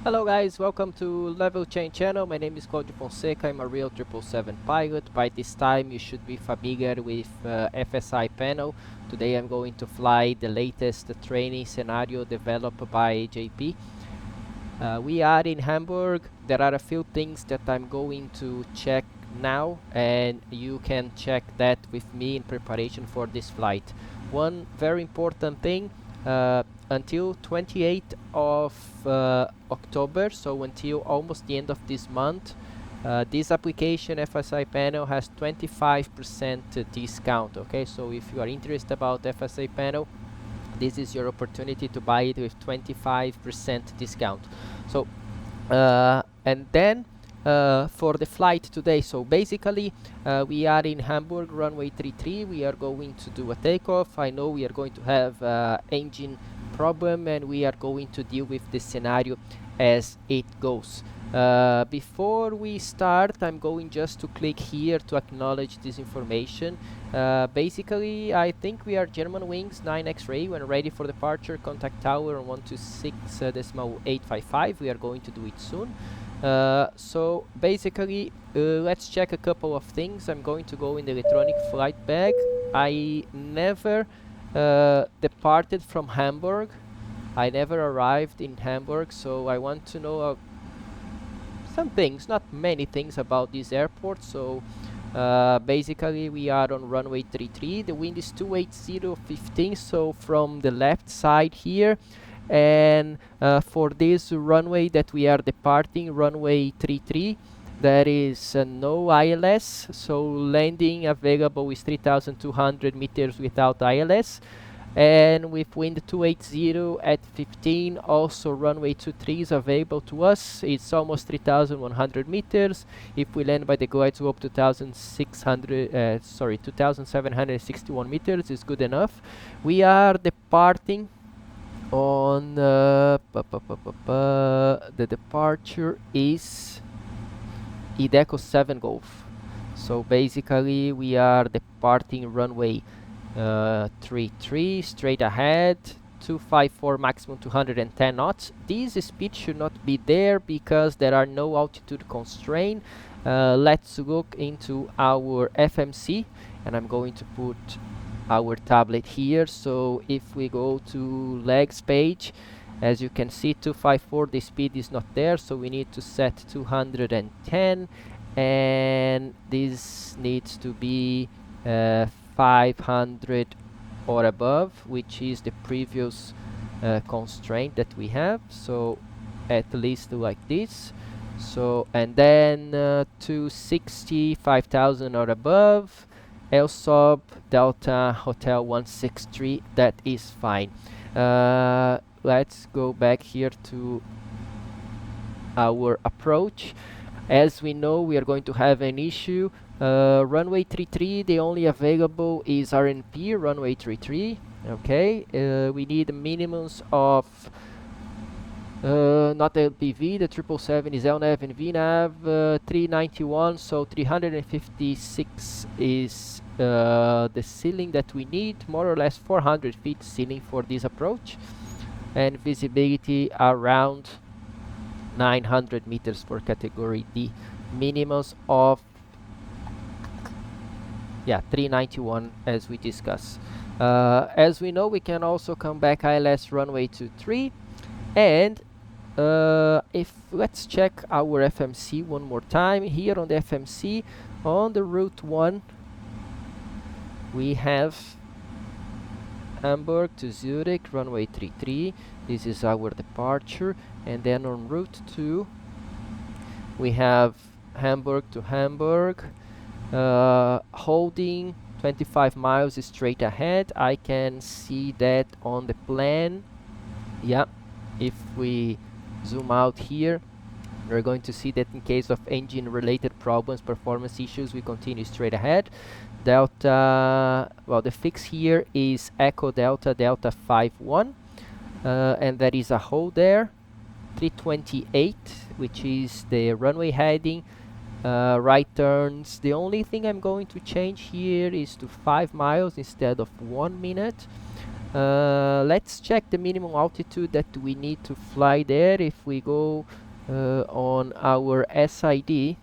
Hello guys, welcome to Level Chain channel. My name is Claudio Fonseca. I'm a real 777 pilot. By this time you should be familiar with FSiPanel. Today I'm going to fly the latest training scenario developed by JP. We are in Hamburg. There are a few things that I'm going to check now, and you can check that with me in preparation for this flight. One very important thing, until 28th of October, so until almost the end of this month, this application FSiPanel has 25% discount. Okay, so if you are interested about FSiPanel, this is your opportunity to buy it with 25% discount. So and then for the flight today, so basically we are in Hamburg runway 33. We are going to do a takeoff. I know we are going to have engine problem, and we are going to deal with this scenario as it goes. Before we start, I'm going just to click here to acknowledge this information. Basically, I think we are Germanwings 9 X-ray. When ready for departure, contact tower on 126.855. We are going to do it soon. So basically, let's check a couple of things. I'm going to go in the electronic flight bag. I never departed from Hamburg. I never arrived in Hamburg, so I want to know some things, not many things about this airport. So basically we are on runway 33. The wind is 28015, so from the left side here. And for this runway that we are departing, runway 33, there is no ILS, so landing available is 3200 meters without ILS. And with wind 280 at 15, also runway 23 is available to us. It's almost 3,100 meters. If we land by the glide slope 2,761 meters is good enough. We are departing on the departure is Ideco 7 Golf. So basically we are departing runway 33 straight ahead, 254 maximum 210 knots. This speed should not be there because there are no altitude constraint. Let's look into our FMC, and I'm going to put our tablet here. So if we go to legs page, as you can see, 254, the speed is not there, so we need to set 210, and this needs to be 500 or above, which is the previous constraint that we have. So at least like this. So and then 260, 5000 or above. LSOB Delta Hotel 163, that is fine. Let's go back here to our approach. As we know, we are going to have an issue. Runway 33, the only available is RNP, runway 33. Okay, we need minimums of not LPV, the 777 is LNAV and VNAV, 391, so 356 is the ceiling that we need, more or less 400 feet ceiling for this approach, and visibility around 900 meters for category D. Minimums of 391 as we discussed. As we know, we can also come back ILS runway 23, and if let's check our FMC one more time. Here on the FMC, on the route 1, we have Hamburg to Zurich, runway 33. This is our departure. And then on route 2, we have Hamburg to Hamburg, holding 25 miles straight ahead. I can see that on the plan. Yeah, if we zoom out here, we're going to see that in case of engine related problems, performance issues, we continue straight ahead. Delta, well, the fix here is Echo Delta, Delta 51, and there is a hold there, 328, which is the runway heading. Right turns, the only thing I'm going to change here is to 5 miles instead of 1 minute. Let's check the minimum altitude that we need to fly there. If we go on our SID,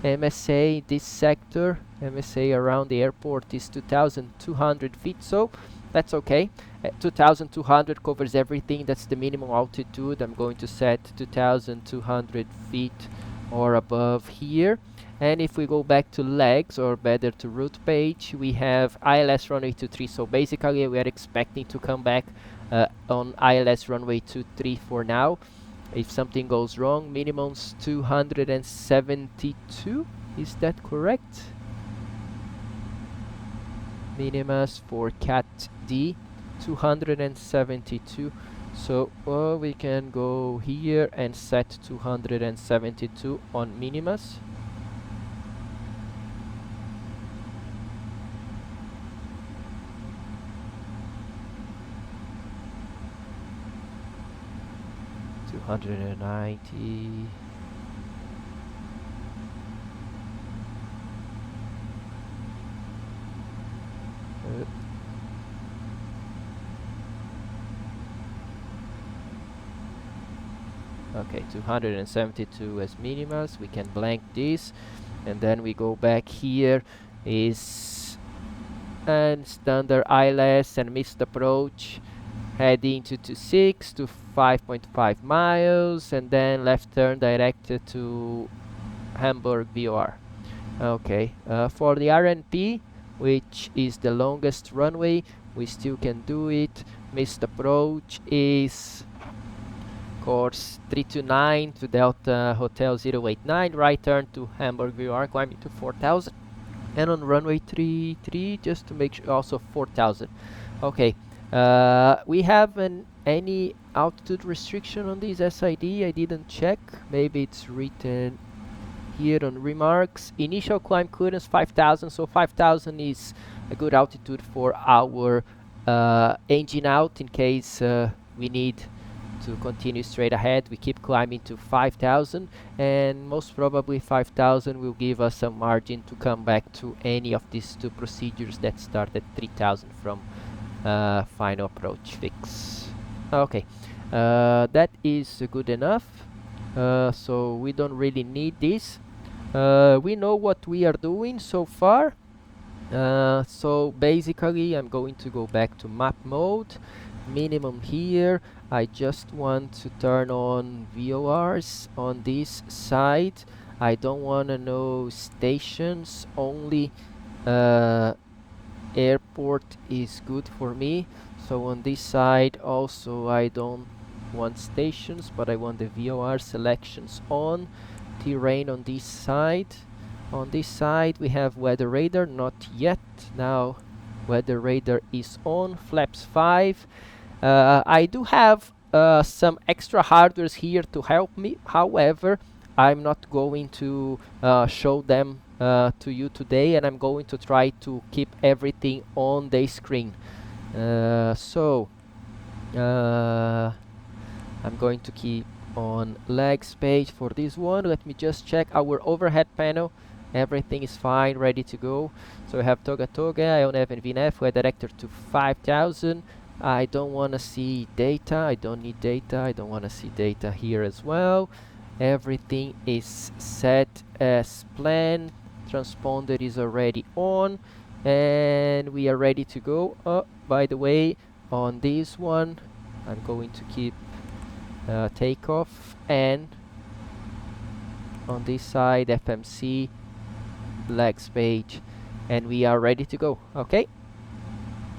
MSA, this sector, MSA around the airport is 2,200 feet, so that's okay. 2,200 covers everything. That's the minimum altitude. I'm going to set 2,200 feet or above here. And if we go back to legs, or better to route page, we have ILS runway 23. So basically we are expecting to come back on ILS runway 23 for now. If something goes wrong, minimum's 272, is that correct? Minimus for Cat D, 272. So we can go here and set 272 on minimus. $190. Okay, 272 as minimus. We can blank this, and then we go back here is and standard ILS and missed approach, heading to 26 to 5.5 miles, and then left turn directed to Hamburg VOR. Okay, for the RNP, which is the longest runway, we still can do it. Missed approach is course 329 to Delta Hotel 089, right turn to Hamburg VOR, climbing to 4,000. And on runway 33, just to make sure, also 4,000. Okay, we have any altitude restriction on this SID? I didn't check. Maybe it's written here on remarks. Initial climb clearance 5,000, so 5,000 is a good altitude for our engine out in case we need to continue straight ahead. We keep climbing to 5,000, and most probably 5,000 will give us some margin to come back to any of these two procedures that start at 3,000 from final approach fix. Okay, that is good enough. So we don't really need this. We know what we are doing so far. So basically I'm going to go back to map mode. Minimum here. I just want to turn on VORs on this side. I don't want to know stations, only airport is good for me. So on this side also I don't want stations, but I want the VOR selections on. Terrain on this side. On this side we have weather radar, not yet. Now weather radar is on. Flaps 5. I do have some extra hardwares here to help me. However, I'm not going to show them to you today, and I'm going to try to keep everything on the screen. So I'm going to keep on legs page for this one. Let me just check our overhead panel. Everything is fine, ready to go. So we have Toga Toga, IONEV and VNF, weather director to 5,000. I don't want to see data. I don't need data. I don't want to see data here as well. Everything is set as planned. Transponder is already on, and we are ready to go. Oh, by the way, on this one, I'm going to keep takeoff, and on this side, FMC, legs page, and we are ready to go. Okay,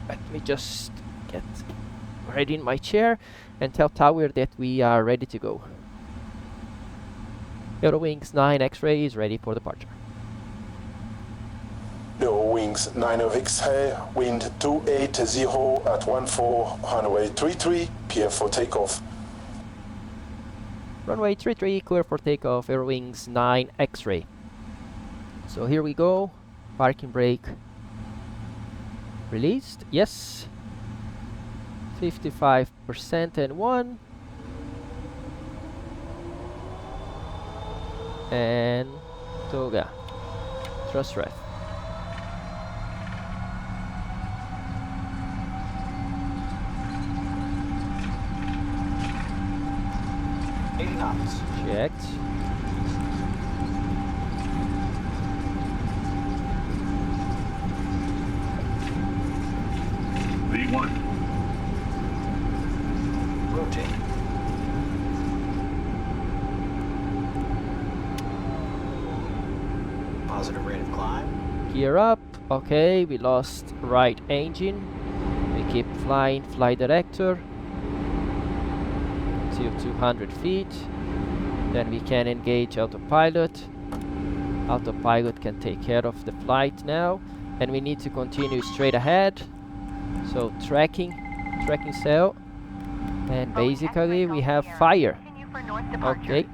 let me just get ready in my chair and tell Tower that we are ready to go. Eurowings 9 X-ray is ready for departure. Eurowings 9 of X-ray, wind 280 at 14, runway 33, clear for takeoff. Runway 33, clear for takeoff, Eurowings 9 X-ray. So here we go, parking brake released, yes. 55% and 1. And Toga. Thrust ref. copies. Checked. V1. Rotate. Positive rate of climb. Gear up. Okay, we lost right engine. We keep flying, fly director till 200 feet. Then we can engage autopilot. Autopilot can take care of the flight now. And we need to continue straight ahead. So tracking cell. And basically we have fire. Okay.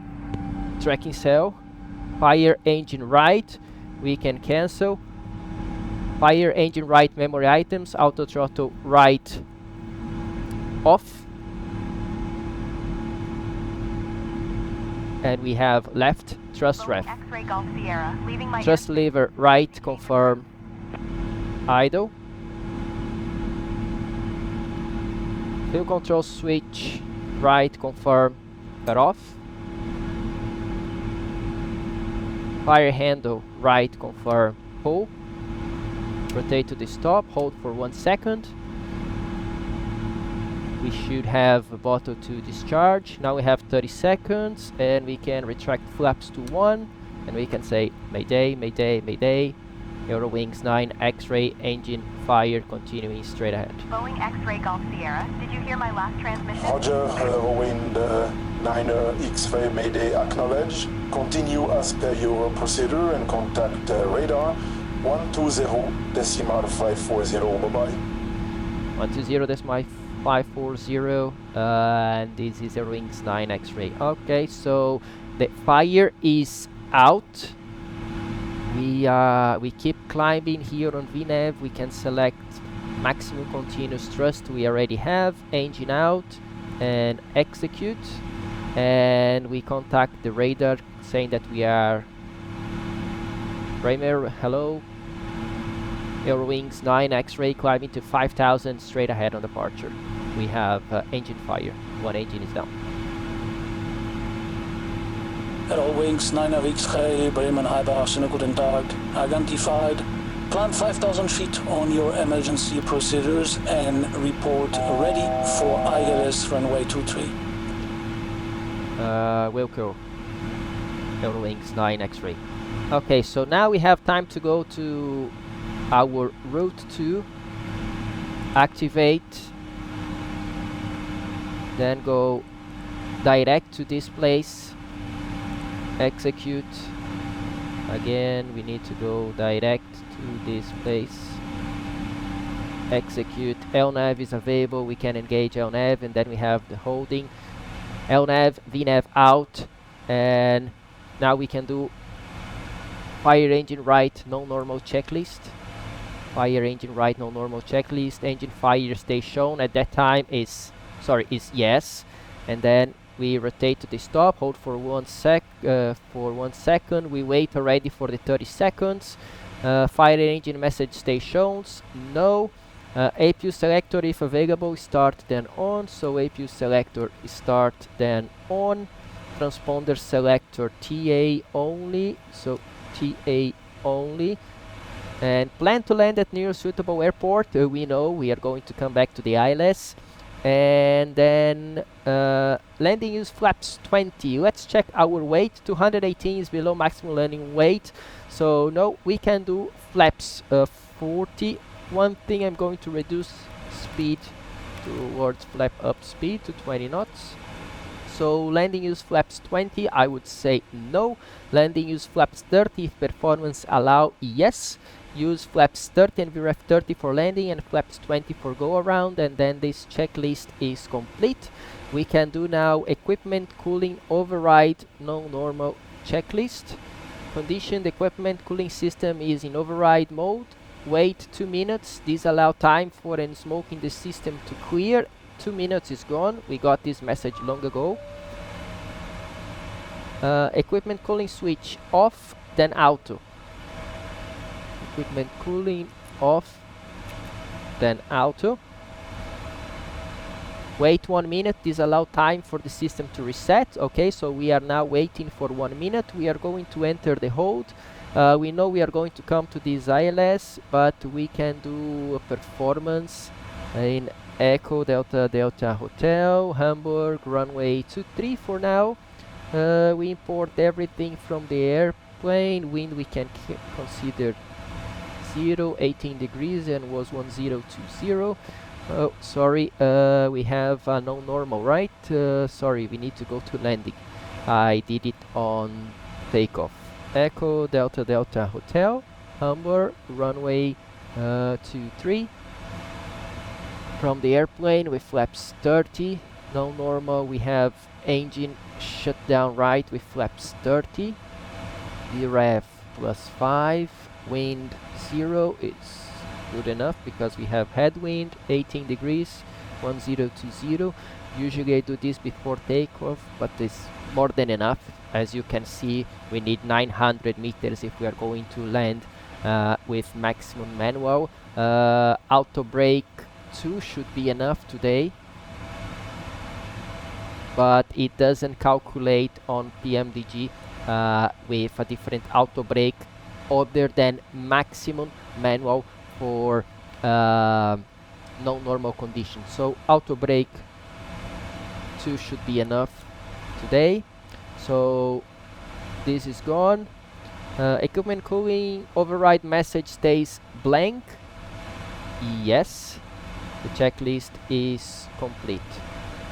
Tracking cell. Fire engine right. We can cancel. Fire engine right memory items. Auto throttle right off. And we have left thrust ref. Thrust lever right confirm idle. Fuel control switch right confirm cut off. Fire handle right confirm pull. Rotate to the stop, hold for 1 second. We should have a bottle to discharge. Now we have 30 seconds and we can retract flaps to 1 and we can say Mayday, Mayday, Mayday. Eurowings 9 X-ray engine fire continuing straight ahead. Boeing X-ray Golf Sierra, did you hear my last transmission? Roger, wind 9 X-ray Mayday acknowledge. Continue as per your procedure and contact radar 120.540. Bye-bye. 120.540 and this is Eurowings 9 X-ray. Okay, so the fire is out. We keep climbing here on VNAV. We can select maximum continuous thrust we already have, engine out and execute, and we contact the radar saying that we are Kramer, hello, Eurowings 9 X-ray climbing to 5,000 straight ahead on departure. We have engine fire. One engine is down. Eurowings 9 X-ray, Bremen Hyperhafen, guten Tag. Identified. Climb 5,000 feet on your emergency procedures and report ready for ILS runway 23. Wilco. Eurowings 9 X-ray. Okay, so now we have time to go to our route 2. Activate. Then go direct to this place. Execute. Again, we need to go direct to this place. Execute. LNAV is available. We can engage LNAV, and then we have the holding. LNAV, VNAV out, and now we can do fire engine right, no normal checklist. Fire engine right, no normal checklist. Engine fire stay shown at that time is yes, and then we rotate to the stop, hold for 1 second. We wait already for the 30 seconds. Fire engine message stay shown, no. APU selector if available, start then on. So APU selector start then on. Transponder selector TA only, so TA only. And plan to land at nearest suitable airport. We know we are going to come back to the ILS. And then landing use flaps 20. Let's check our weight. 218 is below maximum landing weight, so no, we can do flaps 40. One thing, I'm going to reduce speed towards flap up speed to 20 knots. So landing use flaps 20, I would say no. Landing use flaps 30 if performance allow, yes. Use flaps 30 and VREF 30 for landing and flaps 20 for go around, and then this checklist is complete. We can do now equipment cooling override no normal checklist. Condition: the equipment cooling system is in override mode. Wait 2 minutes. This allow time for any smoke in the system to clear. 2 minutes is gone. We got this message long ago. Equipment cooling switch off, then auto. Equipment cooling off, then auto. wait 1 minute. This allows time for the system to reset. Okay, so we are now waiting for 1 minute. We are going to enter the hold. We know we are going to come to this ILS, but we can do a performance in Echo Delta Delta Hotel, Hamburg, runway 23 for now. We import everything from the airplane. Wind we can consider 0, 18 degrees, and was 1020. Oh, sorry, we have no normal, right? Sorry, we need to go to landing. I did it on takeoff. Echo Delta Delta Hotel, Hamburg, runway 23. From the airplane with flaps 30, no normal. We have engine shut down right with flaps 30. VREF +5, wind 0 is good enough because we have headwind 18 degrees, 1020. Usually I do this before takeoff, but it's more than enough. As you can see, we need 900 meters if we are going to land with maximum manual. Auto brake 2 should be enough today, but it doesn't calculate on PMDG with a different auto brake other than maximum manual for non-normal conditions. So auto brake 2 should be enough today. So this is gone. Equipment cooling override message stays blank. Yes, the checklist is complete.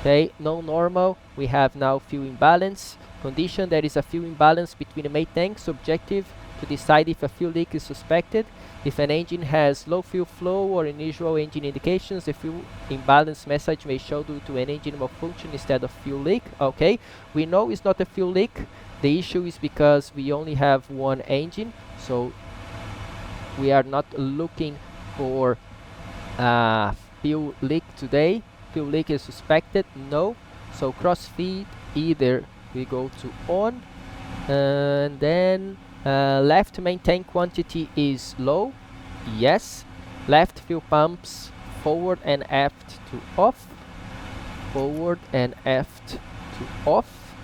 Okay, no normal. We have now fuel imbalance condition. There is a fuel imbalance between the main tanks. Objective to decide if a fuel leak is suspected. If an engine has low fuel flow or unusual engine indications, the fuel imbalance message may show due to an engine malfunction instead of fuel leak. Okay, we know it's not a fuel leak. The issue is because we only have one engine, so we are not looking for fuel leak today. Fuel leak is suspected, no. So crossfeed, either we go to on, and then left main tank quantity is low, yes. Left fuel pumps forward and aft to off, forward and aft to off.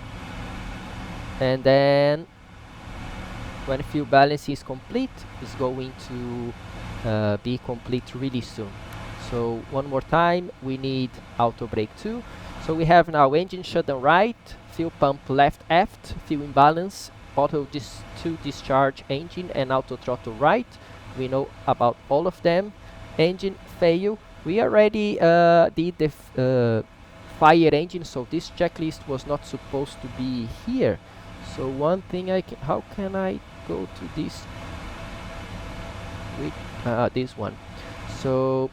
And then when fuel balance is complete, it's going to be complete really soon. So one more time, we need auto brake 2. So we have now engine shutdown right, fuel pump left aft, fuel imbalance, auto to discharge engine, and auto throttle right. We know about all of them. Engine fail. We already did the fire engine, so this checklist was not supposed to be here. So one thing how can I go to this with this one? So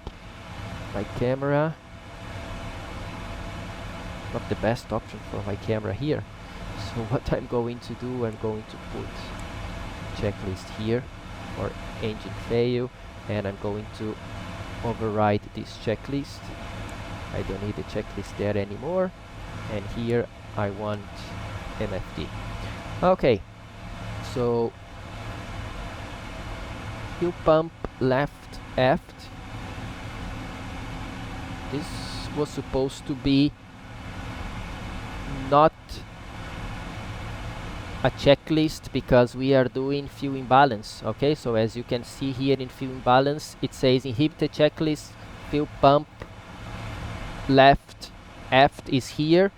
my camera, not the best option for my camera here. So what I'm going to do, I'm going to put checklist here for engine fail, and I'm going to override this checklist. I don't need the checklist there anymore, and here I want MFD. Okay, so fuel pump left aft. This was supposed to be not a checklist because we are doing fuel imbalance. Okay, so as you can see here in fuel imbalance, it says inhibited checklist, fuel pump left aft is here.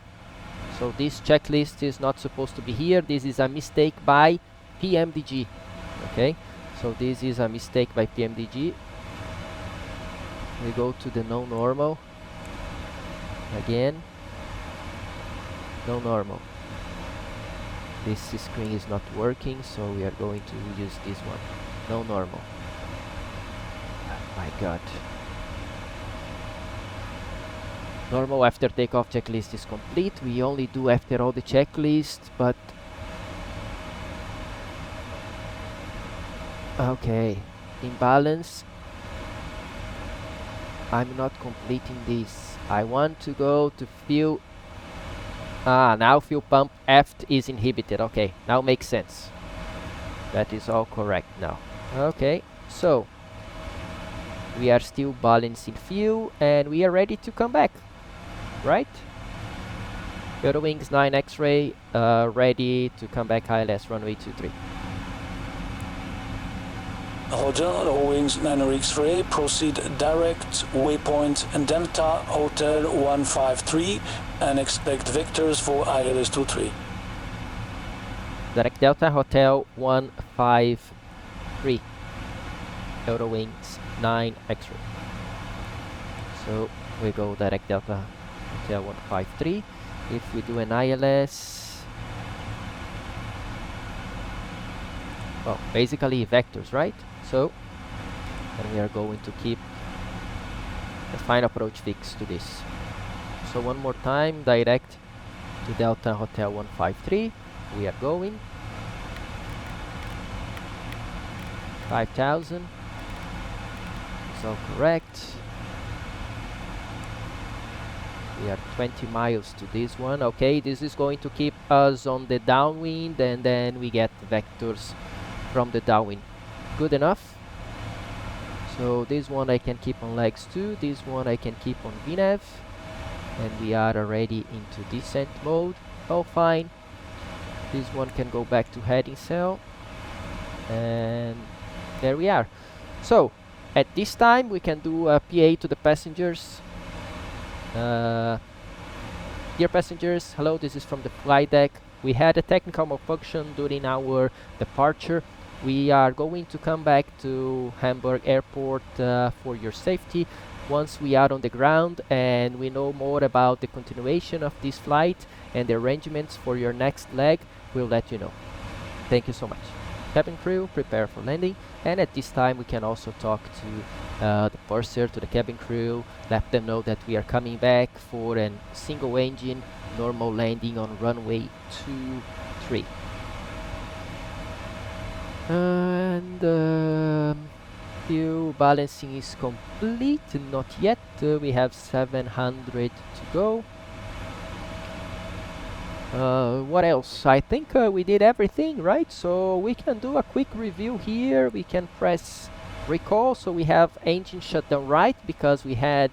So this checklist is not supposed to be here. This is a mistake by PMDG. Okay, so this is a mistake by PMDG. We go to the no normal again. No normal. This screen is not working, so we are going to use this one. No normal. Oh my god. Normal after takeoff checklist is complete. We only do after all the checklist, but okay. Imbalance. I'm not completing this. I want to go to fuel. Now fuel pump aft is inhibited. Okay, now makes sense. That is all correct now. Okay, so we are still balancing fuel and we are ready to come back. right? Eurowings 9 X-ray, ready to come back ILS runway 23. Roger, Eurowings 9 X-ray, proceed direct, waypoint Delta Hotel 153 and expect vectors for ILS 23. Direct Delta Hotel 153. Eurowings 9 X-ray. So we go direct Delta Hotel 153. If we do an ILS, well, basically vectors, right? So, and we are going to keep the final approach fix to this. So one more time, direct to Delta Hotel 153. We are going 5,000. It's all correct. We are 20 miles to this one. Okay, this is going to keep us on the downwind, and then we get vectors from the downwind. Good enough. So this one I can keep on legs 2, this one I can keep on VNAV, and we are already into descent mode. All fine. This one can go back to heading cell, and there we are. So at this time we can do a PA to the passengers. Dear passengers, hello, this is from the flight deck. We had a technical malfunction during our departure. We are going to come back to Hamburg Airport for your safety. Once we are on the ground and we know more about the continuation of this flight and the arrangements for your next leg, we'll let you know. Thank you so much. Cabin crew, prepare for landing. And at this time we can also talk to the purser, to the cabin crew, let them know that we are coming back for a single engine normal landing on runway 23. And fuel balancing is complete, not yet. We have 700 to go. What else? I think we did everything, right? So we can do a quick review here. We can press recall. So we have engine shutdown right because we had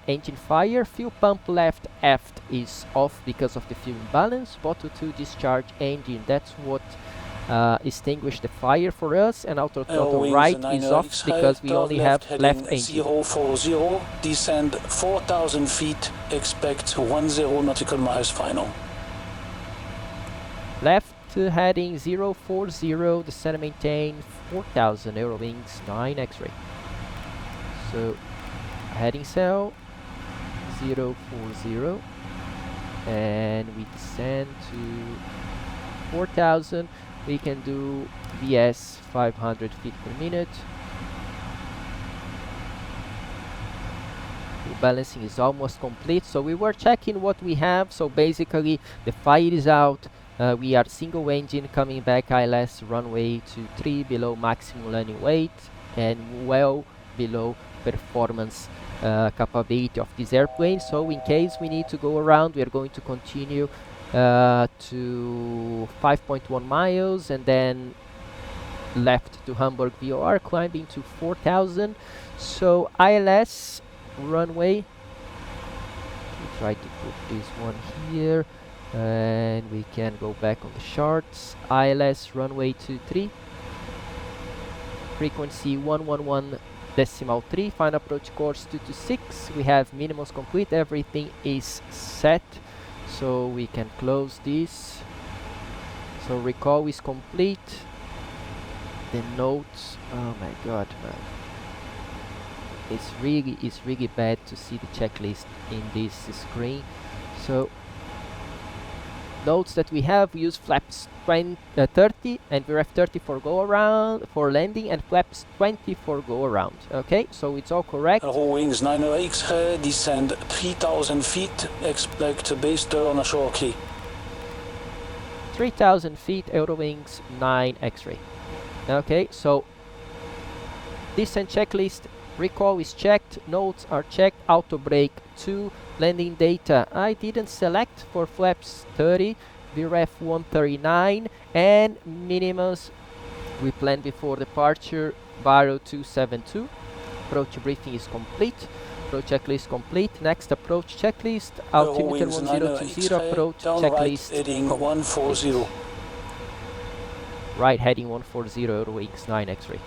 engine fire. Fuel pump left aft is off because of the fuel imbalance. Bottle 2 discharge engine. That's what extinguished the fire for us. And auto throttle right is off because we only have left engine. 040, descend 4,000 feet. Expect 10 nautical miles final. Left heading 040, descend and maintain 4,000, Eurowings 9 X-ray. So heading cell 040, and we descend to 4,000. We can do VS 500 feet per minute. The balancing is almost complete. So we were checking what we have. So basically the fire is out. We are single engine coming back ILS runway 23 below maximum landing weight and well below performance capability of this airplane. So in case we need to go around, we are going to continue to 5.1 miles and then left to Hamburg VOR, climbing to 4,000. So ILS runway, we try to put this one here. And we can go back on the charts. ILS runway 23, frequency 111.3, final approach course 226. We have minimums complete, everything is set, so we can close this. So recall is complete. The notes, oh my god, man, it's really bad to see the checklist in this screen. So notes that we have, we use flaps 30 and VRF 30 for go around for landing and flaps 20 for go around. Okay, so it's all correct. Eurowings 9X, descend 3,000 feet, expect base turn ashore key. 3,000 feet, Eurowings 9 X-ray. Okay, so descent checklist, recall is checked, notes are checked, auto brake 2, landing data I didn't select for flaps 30, VRF 139, and minimums we planned before departure, Barrow 272. Approach briefing is complete. Approach checklist complete. Next approach checklist. Altimeter Eurowings 1020 9X-ray, approach turn checklist right heading complete. 140. Right heading 140 Eurowings 9 X-ray.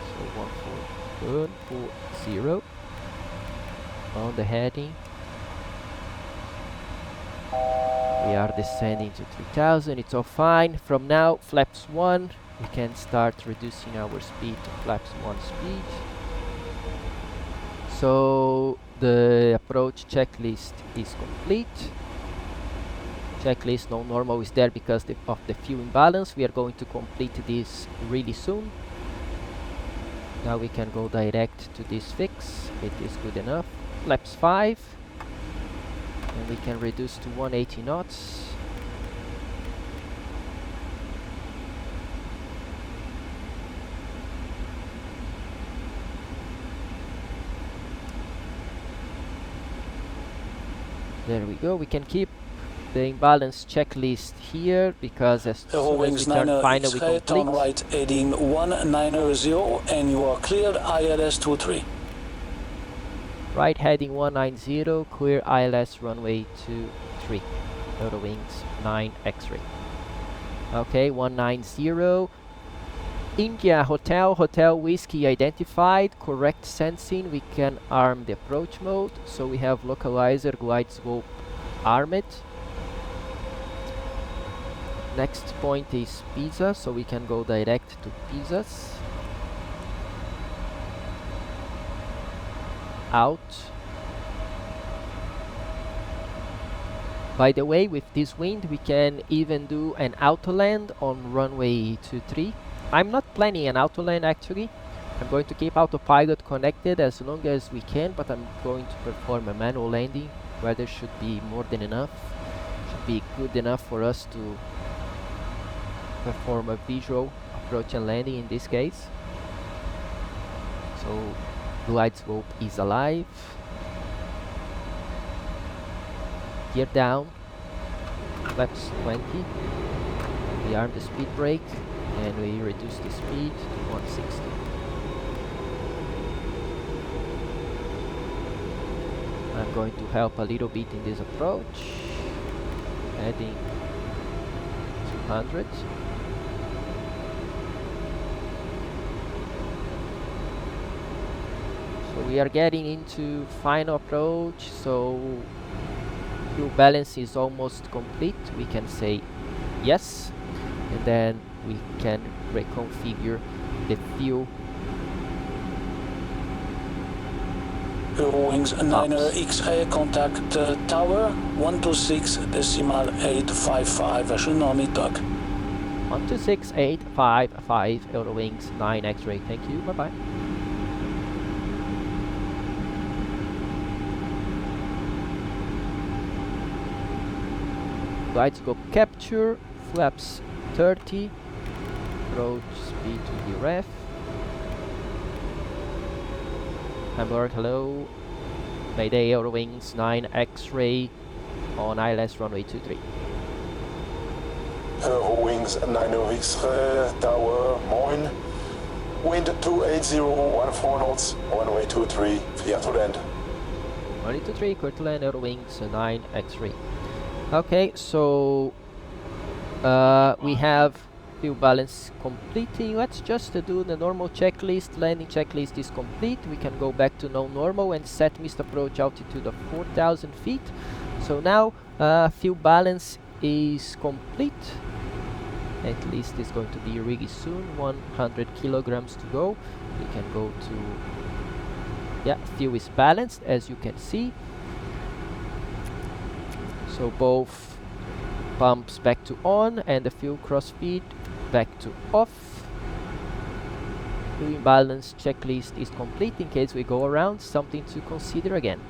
So 140 on the heading. We are descending to 3000. It's all fine. From now, flaps 1. We can start reducing our speed to flaps 1 speed. So the approach checklist is complete. Checklist no normal is there because of the fuel imbalance. We are going to complete this really soon. Now we can go direct to this fix. It is good enough. Flaps 5. And we can reduce to 180 knots. There we go. We can keep the imbalance checklist here because as soon as we turn final we X-ray, turn complete. right heading 190 and you are cleared ILS 23. Right heading 190, clear ILS runway 23. Eurowings 9 X-ray. Okay, 190. India Hotel, Hotel Whiskey identified, correct sensing. We can arm the approach mode. So we have localizer, glide scope armed. Next point is Pisa, so we can go direct to Pisa's. Out. By the way, with this wind we can even do an auto land on runway 23. I'm not planning an auto land actually. I'm going to keep autopilot connected as long as we can, but I'm going to perform a manual landing. Weather should be more than enough. Should be good enough for us to perform a visual approach and landing in this case. So glide scope is alive. Gear down. Flaps 20. We arm the speed brake and we reduce the speed to 160. I'm going to help a little bit in this approach. Heading 200. So we are getting into final approach, so fuel balance is almost complete. We can say yes, and then we can reconfigure the fuel. Eurowings 9 X-ray, contact tower 126.855 astronomic. 126.855 Eurowings 9 X-ray. Thank you. Bye bye. Glide scope capture, flaps 30, approach speed to the ref. Hamburg, hello. Mayday Eurowings 9 X-ray on ILS runway 23. Eurowings 9 X-ray, tower, moin. Wind 28014 knots, runway 23, clear to land. Runway 23, clear to land, Eurowings 9 X-ray. Okay, so we have fuel balance completing. Let's just do the normal checklist. Landing checklist is complete. We can go back to normal and set missed approach altitude of 4,000 feet. So now fuel balance is complete. At least it's going to be really soon. 100 kilograms to go. We can go to, yeah, fuel is balanced as you can see. So both pumps back to on and the fuel cross feed back to off. Fuel imbalance checklist is complete in case we go around. Something to consider again.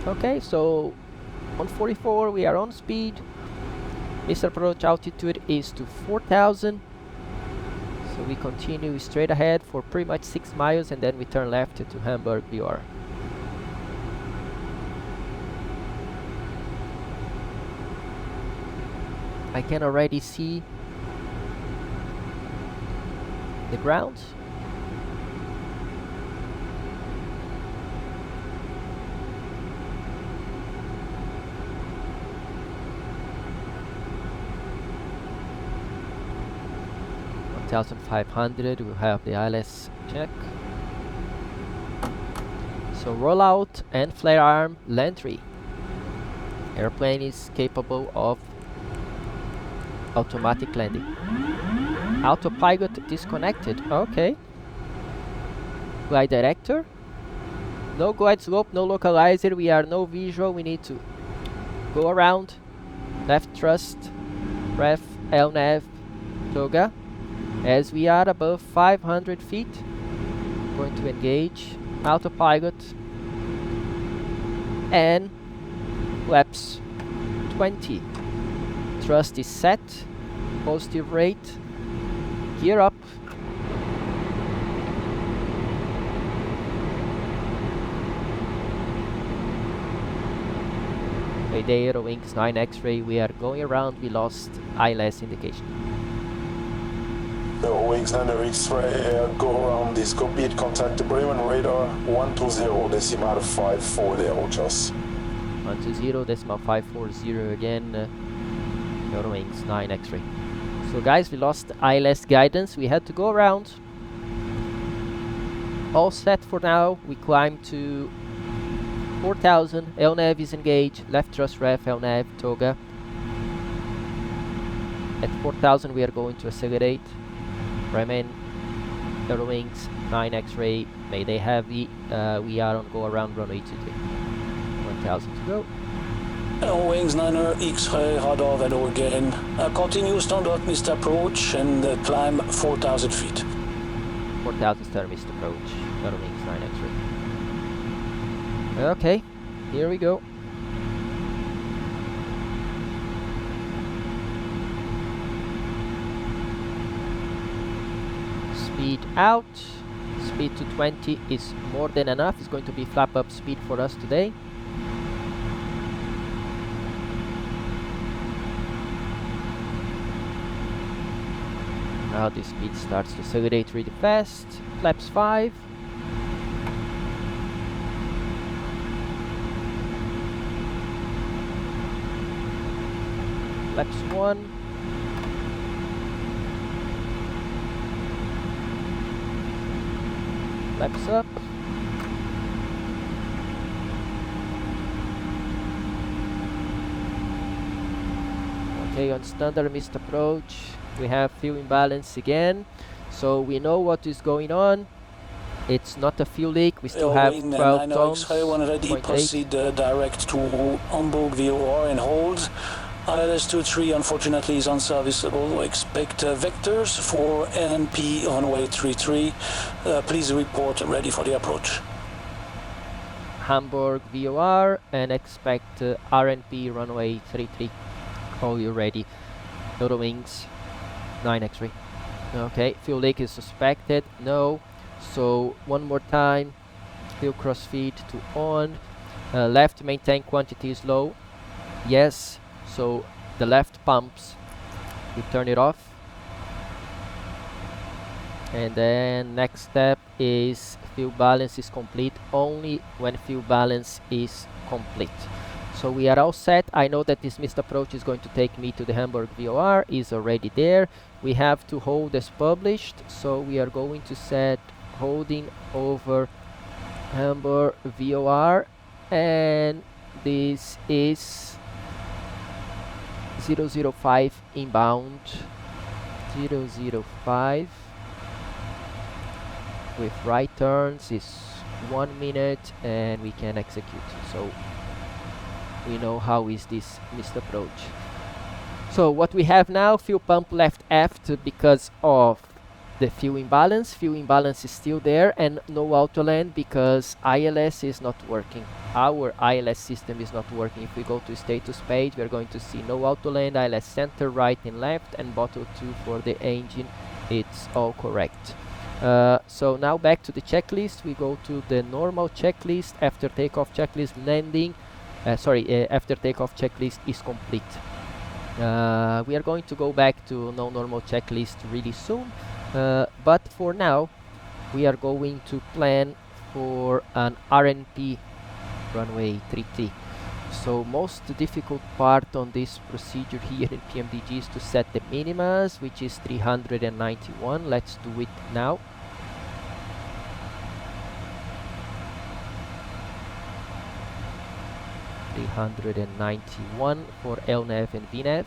Okay, so on 44 we are on speed. Missed approach altitude is to 4,000. So we continue straight ahead for pretty much 6 miles and then we turn left to Hamburg BR. I can already see the ground. $1,500, we'll have the ILS check. So roll out and flare arm, land 3. Airplane is capable of automatic landing. Autopilot disconnected, okay. Glide director. No glide slope, no localizer, we are no visual, we need to go around. Left thrust, ref, LNAV, toga. As we are above 500 feet, going to engage autopilot and flaps 20. Thrust is set, positive rate, gear up. Mayday Eurowings 9 X-ray, we are going around, we lost ILS indication. Eurowings 9 X-ray, go around this cockpit, contact the Bremen radar 120.540 just. 120.540 again, Eurowings 9 X-ray. So guys, we lost ILS guidance, we had to go around. All set for now, we climb to 4,000, LNAV is engaged, left thrust ref, LNAV, toga. At 4,000 we are going to accelerate. Bremen, Eurowings, 9 X-ray, Mayday Heavy, we are on go around runway 23. 1,000 to go. Eurowings 9 X-ray, radar value again. Continue standard missed approach and climb 4,000 feet. 4,000 standard missed approach, Eurowings 9 X-ray. Okay, here we go. Speed out, speed to 20 is more than enough, it's going to be flap up speed for us today. Now the speed starts to accelerate really fast, flaps 5. Flaps 1. Flaps up. Okay, on standard missed approach, we have fuel imbalance again. So we know what is going on. It's not a fuel leak, we still have 12 tons. When ready, proceed direct to Hamburg VOR and hold. ILS 23 unfortunately is unserviceable. Expect vectors for NP runway 33. Please report ready for the approach. Hamburg VOR and expect RNP runway 33. Call you ready. Eurowings 9 X-ray. Okay, fuel leak is suspected. No. So one more time. Fuel crossfeed to on. Left main tank quantity is low. Yes. So the left pumps, we turn it off. And then next step is fuel balance is complete only when fuel balance is complete. So we are all set. I know that this missed approach is going to take me to the Hamburg VOR, is already there. We have to hold as published, so we are going to set holding over Hamburg VOR, and this is 005 inbound, 005 with right turns is 1 minute and we can execute. So we know how is this missed approach. So what we have now, fuel pump left aft because of the fuel imbalance. Fuel imbalance is still there, and no auto land because ILS is not working. Our ILS system is not working. If we go to status page, we are going to see no auto land, ILS center, right and left, and bottle 2 for the engine. It's all correct. So now back to the checklist. We go to the normal checklist. After takeoff checklist landing, after takeoff checklist is complete. We are going to go back to no normal checklist really soon. But for now, we are going to plan for an RNP runway 33. So most difficult part on this procedure here in PMDG is to set the minimas, which is 391. Let's do it now. $391 for LNAV and VNAV.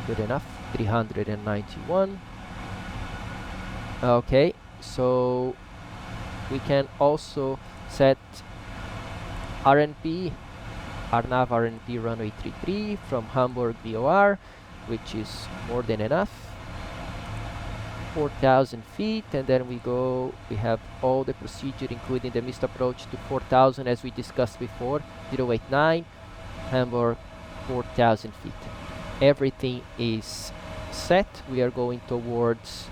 Good enough. 391. Okay, so we can also set RNP, RNAV RNP runway 33 from Hamburg VOR, which is more than enough. 4,000 feet, and then we have all the procedure including the missed approach to 4,000 as we discussed before. 089, Hamburg 4,000 feet. Everything is set. We are going towards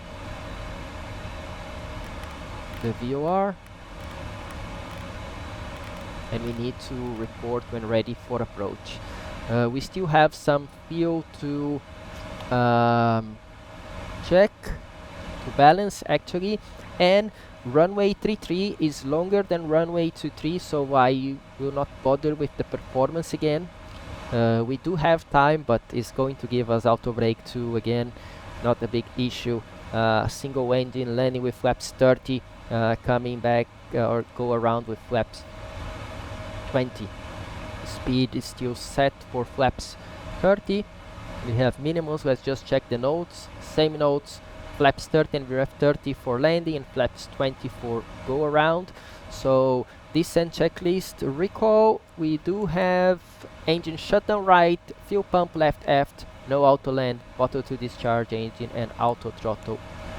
the VOR, and we need to report when ready for approach. We still have some fuel to check, to balance actually, and runway 33 is longer than runway 23, so I will not bother with the performance again. We do have time, but it's going to give us auto brake too, again, not a big issue. Single engine landing with flaps 30, coming back or go around with flaps 20. Speed is still set for flaps 30. We have minimums. Let's just check the notes. Same notes, flaps 30 and VREF 30 for landing and flaps 20 for go around. So descent checklist, recall, we do have engine shutdown right, fuel pump left aft, no auto land, auto to discharge engine, and auto throttle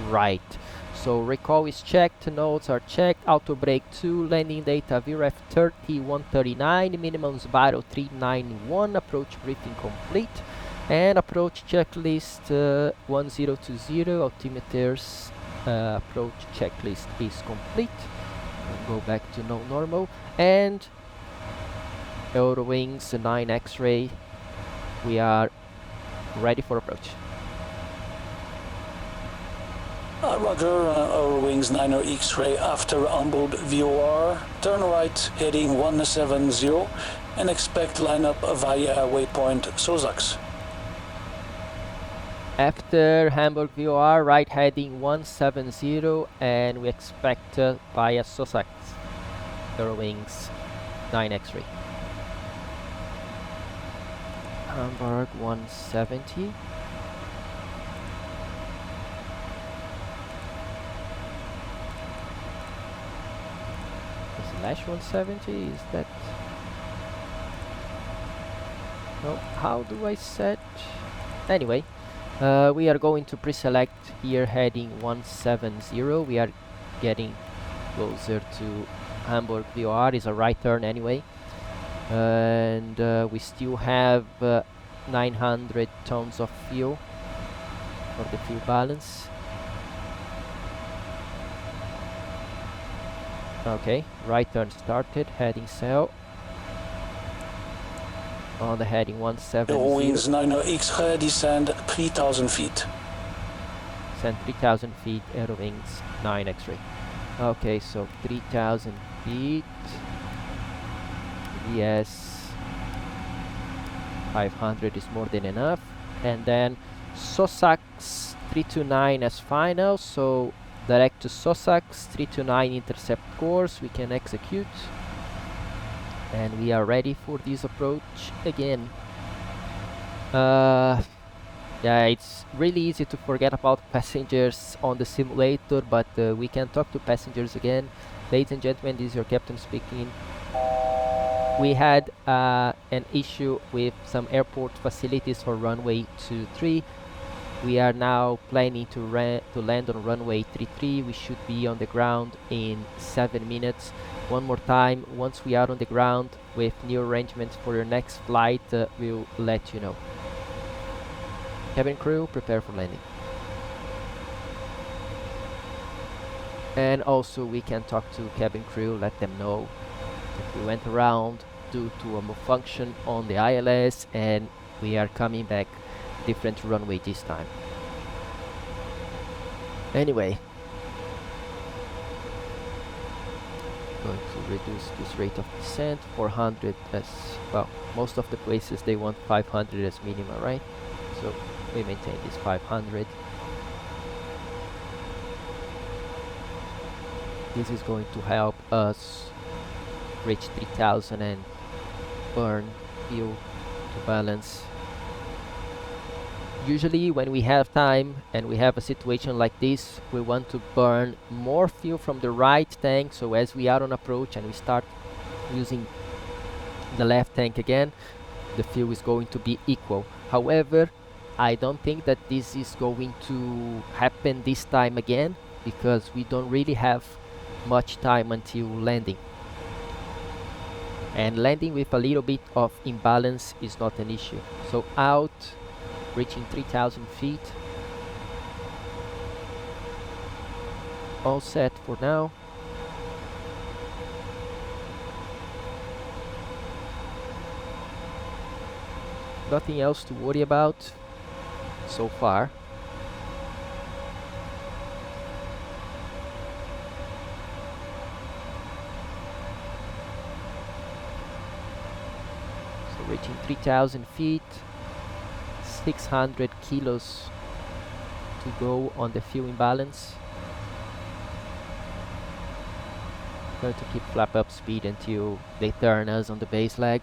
right. So recall is checked, notes are checked, auto brake 2, landing data VREF 30 139, minimums vital 391, approach briefing complete, and approach checklist 1020, altimeters approach checklist is complete. We'll go back to no normal, and Eurowings 9 X-ray, we are ready for approach. Roger, Eurowings 9 X-ray after onboard VOR, turn right heading 170 and expect lineup via waypoint Sosax. After Hamburg VOR, right heading 170, and we expect via Sosax, Eurowings 9 X-ray. Hamburg 170. Slash 170, is that? No, how do I set? Anyway, we are going to pre-select here heading 170. We are getting closer to Hamburg VOR, is a right turn anyway. And we still have 900 tons of fuel for the fuel balance. Okay, right turn started, heading south. On the heading 170. Eurowings 9 X-ray descend 3,000 feet. Send 3,000 feet, Eurowings 9 X-ray. Okay, so 3,000 feet. Yes, 500 is more than enough. And then Sosax 329 as final, so direct to Sosax 329 intercept course we can execute, and we are ready for this approach again. Yeah, it's really easy to forget about passengers on the simulator, but we can talk to passengers again. Ladies and gentlemen, this is your captain speaking. We had an issue with some airport facilities for runway 23. We are now planning to land on runway 33. We should be on the ground in 7 minutes. One more time, once we are on the ground with new arrangements for your next flight, we'll let you know. Cabin crew, prepare for landing. And also we can talk to cabin crew, let them know that we went around due to a malfunction on the ILS and we are coming back. different runway this time. Anyway, going to reduce this rate of descent 400 as well. Most of the places they want 500 as minimum, right? So we maintain this 500. This is going to help us reach 3000 and burn fuel to balance. Usually when we have time and we have a situation like this, we want to burn more fuel from the right tank, so as we are on approach and we start using the left tank again, the fuel is going to be equal. However, I don't think that this is going to happen this time again, because we don't really have much time until landing. And landing with a little bit of imbalance is not an issue. So out, reaching 3000 feet. All set for now. Nothing else to worry about so far. So reaching 3000 feet, 600 kilos to go on the fuel imbalance. Going to keep flap up speed until they turn us on the base leg.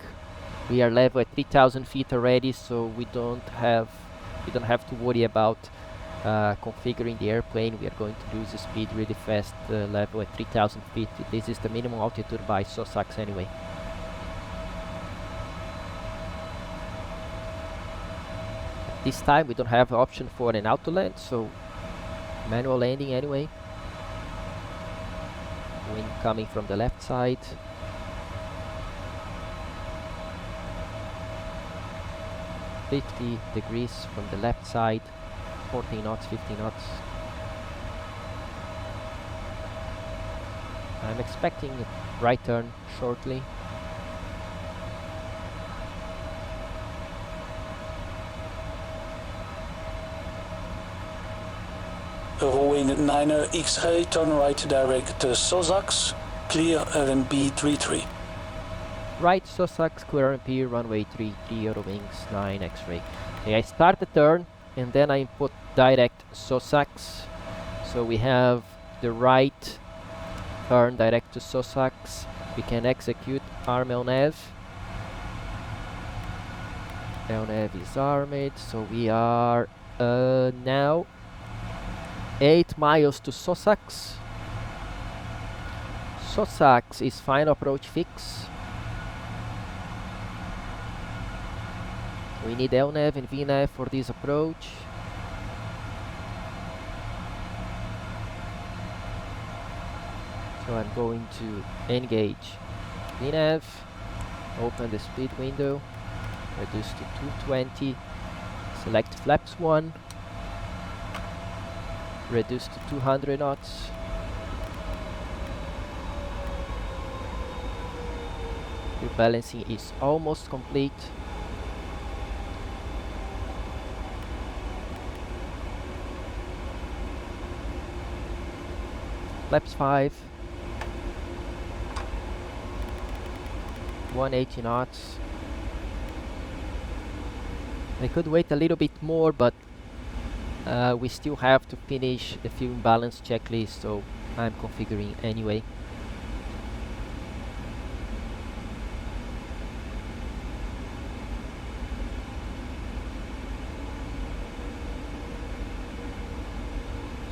We are level at 3000 feet already, so we don't have to worry about configuring the airplane. We are going to lose the speed really fast, level at 3000 feet. This is the minimum altitude by SOSAX anyway. This time we don't have an option for an auto land, so manual landing anyway. Wind coming from the left side. $50 from the left side, 14 knots, 50 knots. I'm expecting a right turn shortly. Eurowing 9er XG, turn right direct SOSAX, clear RMP 33. Right SOSAX, clear RMP, runway 33, Eurowings 9 X-ray. Okay, I start the turn and then I input direct SOSAX. So we have the right turn direct to SOSAX. We can execute arm LNAV. LNAV is armed, so we are now 8 miles to SOSAX. SOSAX is final approach fix. We need LNAV and VNAV for this approach. So I'm going to engage VNAV, open the speed window, reduce to 220, select flaps 1, reduce to 200 knots. Rebalancing is almost complete. Flaps 5, 180 knots. I could wait a little bit more, but we still have to finish the fuel imbalance checklist, so I'm configuring anyway.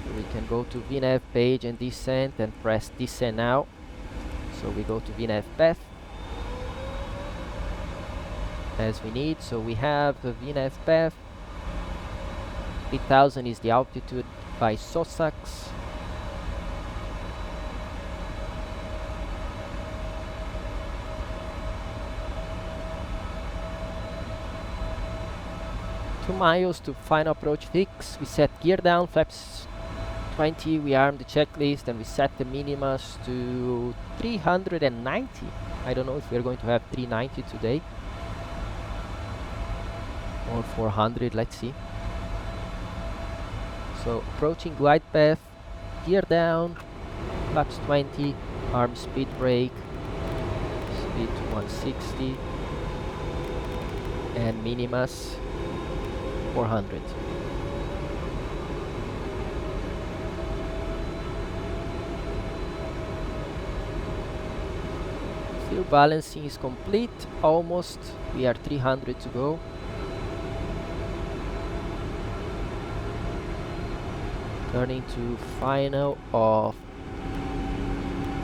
So we can go to VNAV page and descent and press descent now. So we go to VNAV path as we need. So we have the VNAV path. 3000 is the altitude by SOSAX. Two miles to final approach fix. We set gear down, flaps 20, we arm the checklist, and we set the minimas to 390. I don't know if we're going to have 390 today. on 400, let's see. So approaching glide path, gear down, flaps 20, arm speed brake, speed to 160, and minimas 400. Fuel balancing is complete, almost. We are 300 to go. Turning to final of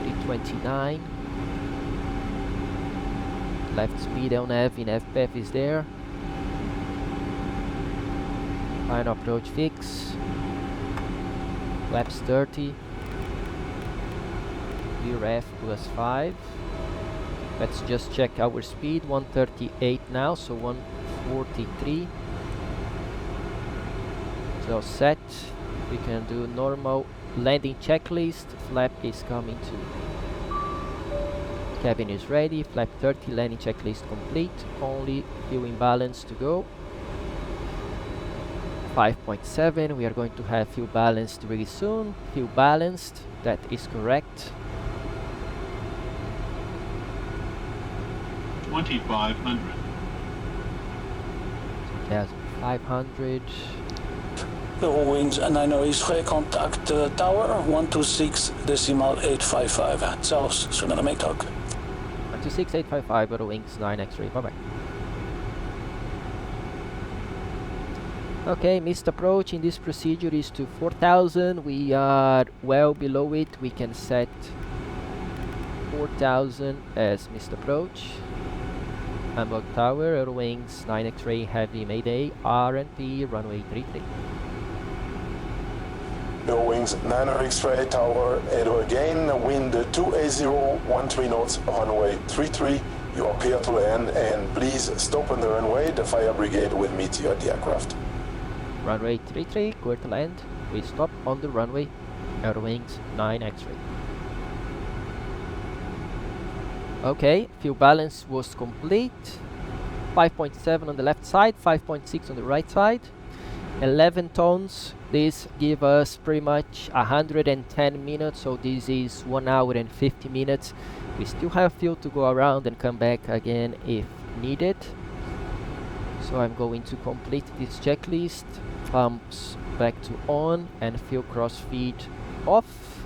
329. Left speed on nav in FPF is there. Final approach fix. Laps 30. VREF plus 5. Let's just check our speed. 138 now, so 143. So set. We can do normal landing checklist. Flap is coming to. Cabin is ready. Flap 30. Landing checklist complete. Only fuel imbalance to go. 5.7. We are going to have fuel balanced really soon. Fuel balanced. That is correct. 2,500. 500. Eurowings 9 contact tower 126.855. Zelfs, zullen make talk. 126.855 Eurowings 9 X-ray. Bye bye. Okay, missed approach in this procedure is to 4,000. We are well below it. We can set 4,000 as missed approach. Hamburg Tower, Eurowings 9 X-ray heavy mayday, RNP runway 33. Eurowings 9 X-ray tower, Edo again, wind 280, 13 knots, runway 33. You are clear to land, and please stop on the runway. The fire brigade will meet you at the aircraft. Runway 33, clear to land. We stop on the runway, Eurowings 9 X-ray. Okay, fuel balance was complete. 5.7 on the left side, 5.6 on the right side. 11 tons. This gives us pretty much 110 minutes, so this is 1 hour and 50 minutes. We still have fuel to go around and come back again if needed. So I'm going to complete this checklist. Pumps back to on and fuel crossfeed off.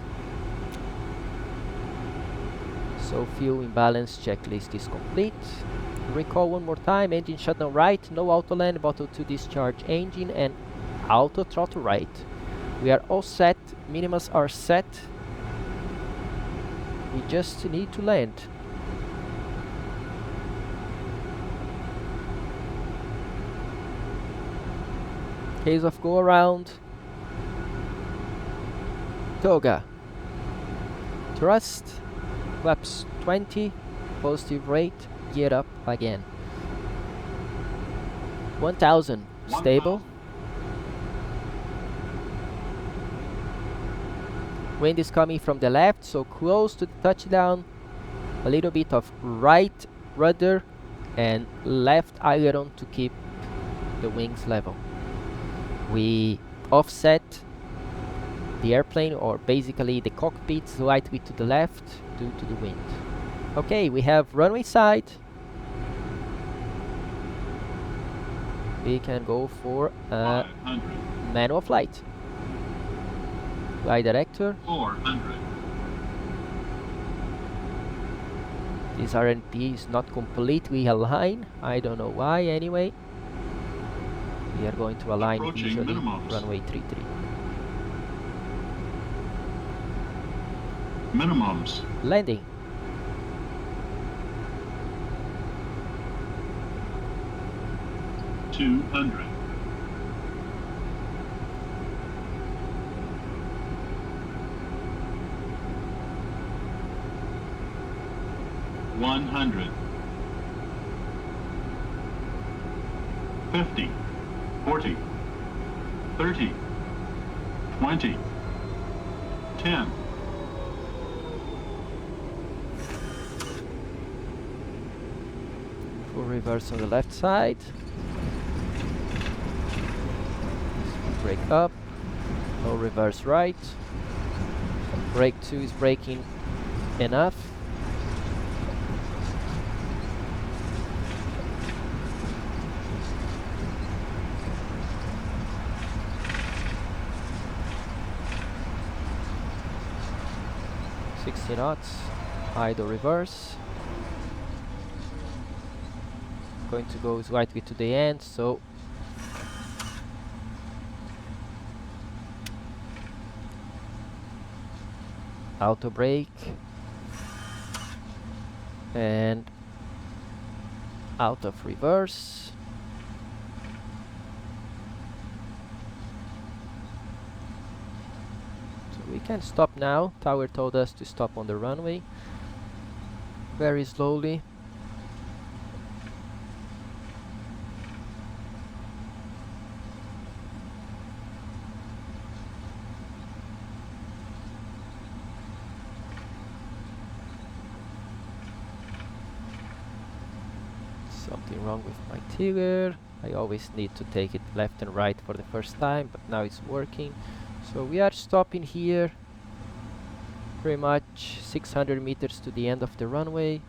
So fuel imbalance checklist is complete. Recall one more time, engine shutdown right, no auto land, bottle to discharge engine, and auto throttle right. We are all set, minimas are set. We just need to land. Case of go around. Toga. Thrust. Flaps 20. Positive rate. Gear up again. 1,000. Stable. Wind is coming from the left, so close to the touchdown. A little bit of right rudder and left aileron to keep the wings level. We offset the airplane, or basically the cockpit, slightly to the left due to the wind. Okay, we have runway side. We can go for a manual flight. Flight director. 400. This RNP is not completely aligned. I don't know why. Anyway, we are going to align usually runway 33. Minimums. Landing. $200. $100. 50. 40. 30. 20. 10. Full reverse on the left side. brake up, no reverse right. Brake 2 is braking enough. knots, idle reverse. Going to go slightly to the end, so auto brake and out of reverse. So we can stop now. Tower told us to stop on the runway very slowly. Something wrong with my tiller. I always need to take it left and right for the first time, but now it's working. So we are stopping here, pretty much 600 meters to the end of the runway.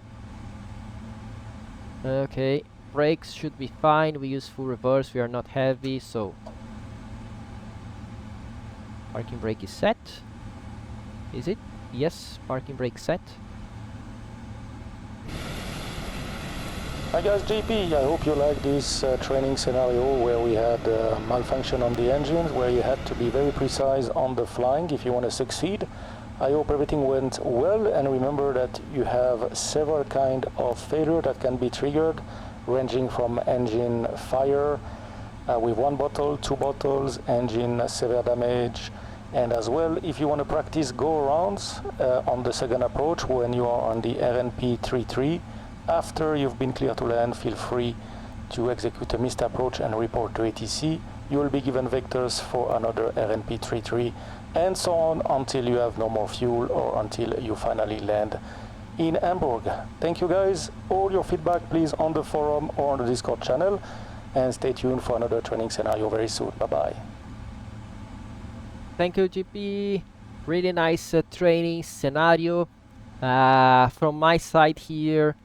Okay, brakes should be fine. We use full reverse, we are not heavy, so parking brake is set. Is it? Yes, parking brake set. Hi guys, JP, I hope you like this training scenario where we had malfunction on the engines, where you had to be very precise on the flying if you want to succeed. I hope everything went well, and remember that you have several kind of failure that can be triggered, ranging from engine fire with 1 bottle, 2 bottles, engine severe damage, and as well if you want to practice go-arounds on the second approach when you are on the RNP 33. After you've been clear to land, feel free to execute a missed approach and report to ATC. You will be given vectors for another RNP33 and so on until you have no more fuel or until you finally land in Hamburg. Thank you guys. All your feedback please on the forum or on the Discord channel, and stay tuned for another training scenario very soon. Bye bye. Thank you, GP. Really nice training scenario. From my side here,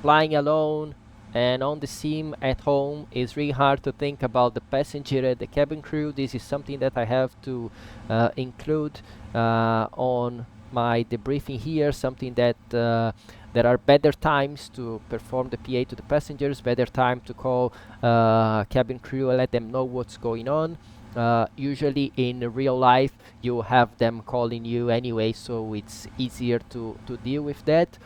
flying alone and on the sim at home is really hard to think about the passenger and the cabin crew. This is something that I have to include on my debriefing here, something that there are better times to perform the PA to the passengers, better time to call cabin crew and let them know what's going on. Usually in real life you have them calling you anyway, so it's easier to deal with that.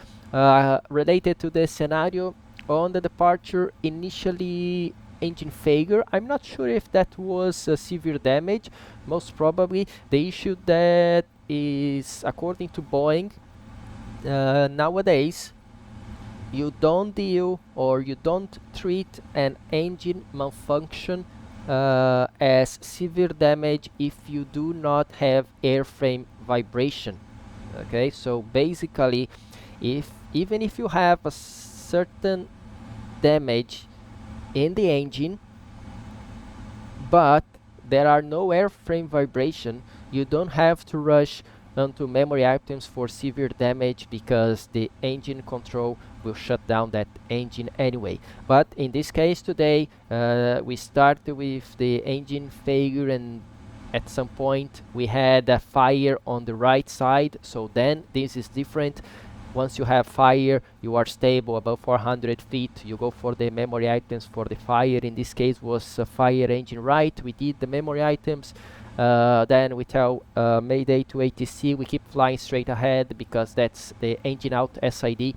Related to the scenario on the departure, initially engine failure. I'm not sure if that was severe damage. Most probably the issue that is, according to Boeing, nowadays you don't deal or you don't treat an engine malfunction as severe damage if you do not have airframe vibration. Okay, so basically even if you have a certain damage in the engine but there are no airframe vibration, you don't have to rush onto memory items for severe damage because the engine control will shut down that engine anyway. But in this case today we started with the engine failure, and at some point we had a fire on the right side, so then this is different. Once you have fire, you are stable above 400 feet, you go for the memory items for the fire. In this case was fire engine right. We did the memory items, then we tell Mayday to ATC, we keep flying straight ahead because that's the engine out SID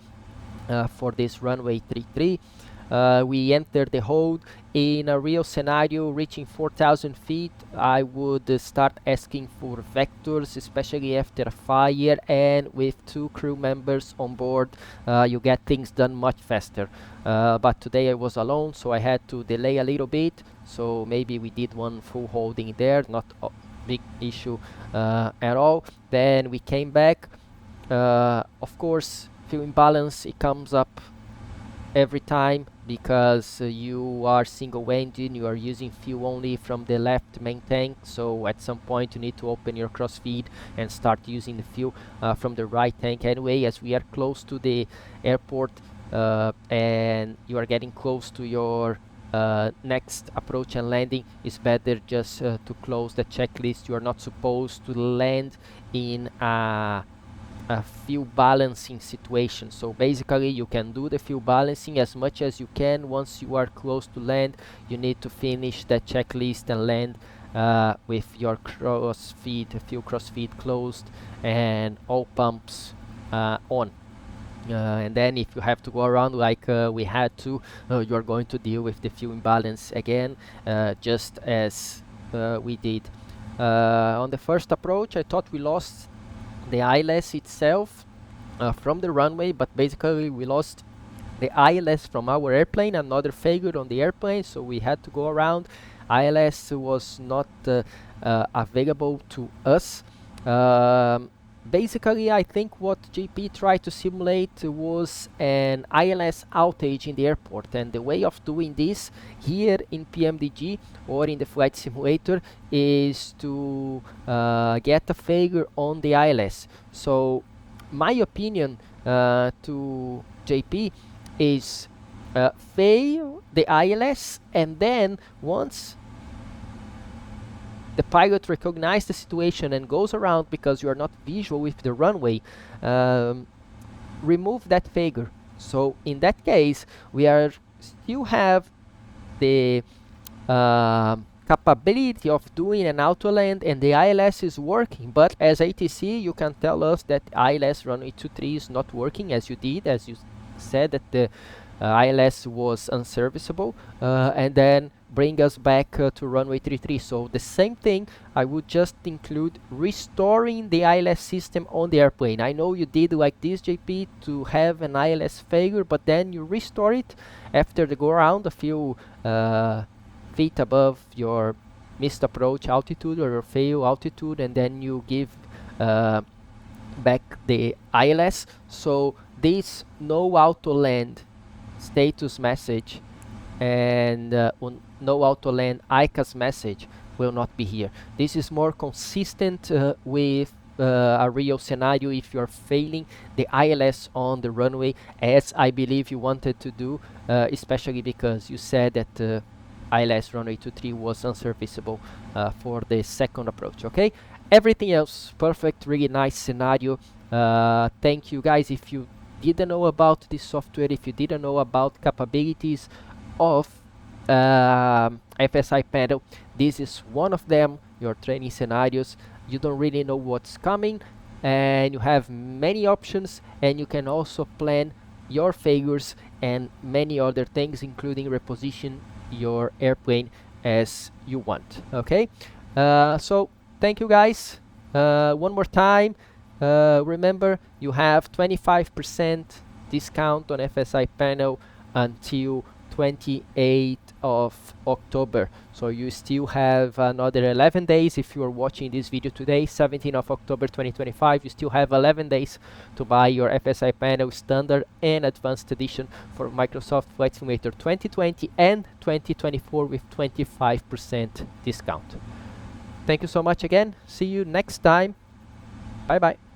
for this runway 33. We enter the hold. In a real scenario reaching 4,000 feet, I would start asking for vectors, especially after a fire, and with 2 crew members on board you get things done much faster. But today I was alone, so I had to delay a little bit, so maybe we did one full holding there, not a big issue at all. Then we came back. Of course, fuel imbalance, it comes up every time. because you are single engine, you are using fuel only from the left main tank, so at some point you need to open your crossfeed and start using the fuel from the right tank anyway. As we are close to the airport and you are getting close to your next approach and landing, it's better just to close the checklist. You are not supposed to land in a fuel balancing situation. So basically you can do the fuel balancing as much as you can. Once you are close to land, you need to finish that checklist and land with your fuel crossfeed closed and all pumps on. And then if you have to go around like we had to, you are going to deal with the fuel imbalance again, just as we did on the first approach. I thought we lost the ILS itself from the runway, but basically we lost the ILS from our airplane, another failure on the airplane, so we had to go around. ILS was not available to us. Basically, I think what JP tried to simulate was an ILS outage in the airport, and the way of doing this here in PMDG or in the flight simulator is to get a failure on the ILS. So my opinion to JP is fail the ILS, and then once the pilot recognizes the situation and goes around, because you are not visual with the runway, remove that failure. So in that case, we are still have the capability of doing an auto land and the ILS is working, but as ATC you can tell us that ILS runway 23 is not working, as you did, as you said that the ILS was unserviceable, and then bring us back to runway 33. So the same thing, I would just include restoring the ILS system on the airplane. I know you did like this, JP, to have an ILS failure, but then you restore it after the go around a few feet above your missed approach altitude or your fail altitude, and then you give back the ILS. So this no auto land status message and no auto land ICAS message will not be here. This is more consistent with a real scenario if you're failing the ILS on the runway, as I believe you wanted to do, especially because you said that ILS runway 23 was unserviceable for the second approach. Okay, everything else perfect, really nice scenario. Thank you guys. If you didn't know about this software, if you didn't know about capabilities of FSiPanel, this is one of them. Your training scenarios, you don't really know what's coming, and you have many options, and you can also plan your failures and many other things, including reposition your airplane as you want. Okay, so thank you guys. One more time, remember you have 25% discount on FSiPanel until 28th of October. So you still have another 11 days. If you are watching this video today, 17th of October 2025, you still have 11 days to buy your FSiPanel Standard and Advanced Edition for Microsoft Flight Simulator 2020 and 2024 with 25% discount. Thank you so much again. See you next time. Bye bye.